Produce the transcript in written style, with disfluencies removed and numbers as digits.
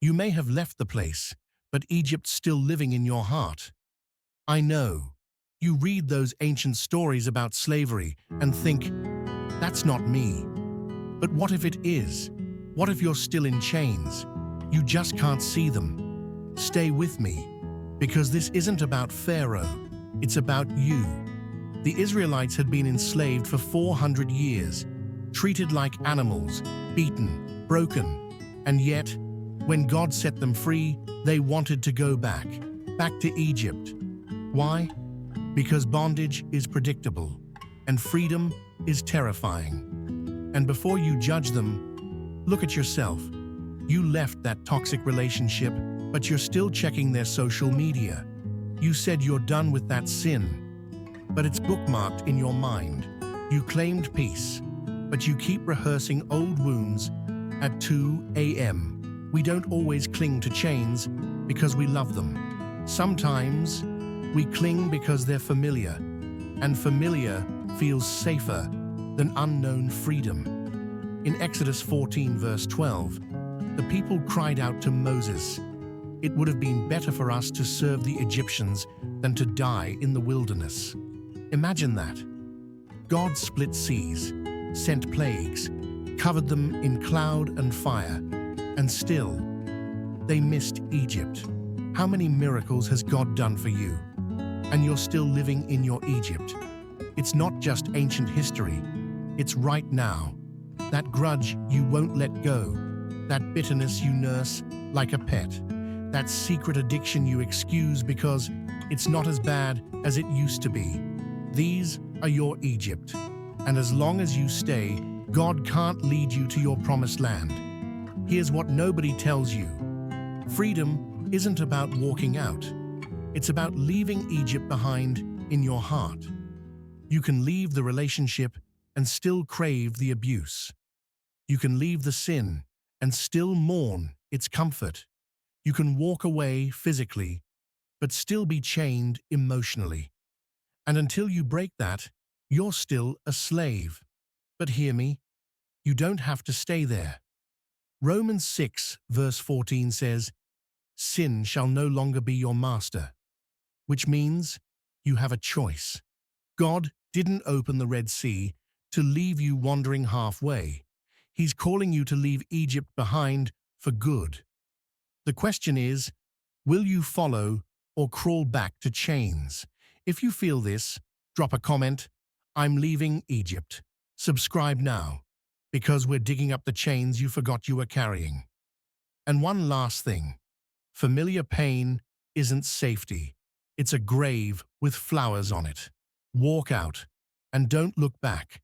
You may have left the place, but Egypt's still living in your heart. I know. You read those ancient stories about slavery and think, that's not me. But what if it is? What if you're still in chains? You just can't see them. Stay with me, because this isn't about Pharaoh, it's about you. The Israelites had been enslaved for 400 years, treated like animals, beaten, broken, and yet, when God set them free, they wanted to go back to Egypt. Why? Because bondage is predictable, and freedom is terrifying. And before you judge them, look at yourself. You left that toxic relationship, but you're still checking their social media. You said you're done with that sin, but it's bookmarked in your mind. You claimed peace, but you keep rehearsing old wounds at 2 a.m. We don't always cling to chains because we love them. Sometimes we cling because they're familiar, and familiar feels safer than unknown freedom. In Exodus 14 verse 12, the people cried out to Moses, "It would have been better for us to serve the Egyptians than to die in the wilderness." Imagine that. God split seas, sent plagues, covered them in cloud and fire, and still, they missed Egypt. How many miracles has God done for you? And you're still living in your Egypt. It's not just ancient history, it's right now. That grudge you won't let go, that bitterness you nurse like a pet, that secret addiction you excuse because it's not as bad as it used to be. These are your Egypt. And as long as you stay, God can't lead you to your promised land. Here's what nobody tells you. Freedom isn't about walking out. It's about leaving Egypt behind in your heart. You can leave the relationship and still crave the abuse. You can leave the sin and still mourn its comfort. You can walk away physically, but still be chained emotionally. And until you break that, you're still a slave. But hear me, you don't have to stay there. Romans 6 verse 14 says, "Sin shall no longer be your master," which means you have a choice. God didn't open the Red Sea to leave you wandering halfway. He's calling you to leave Egypt behind for good. The question is, will you follow or crawl back to chains? If you feel this, drop a comment, "I'm leaving Egypt." Subscribe now, because we're digging up the chains you forgot you were carrying. And one last thing, familiar pain isn't safety. It's a grave with flowers on it. Walk out and don't look back.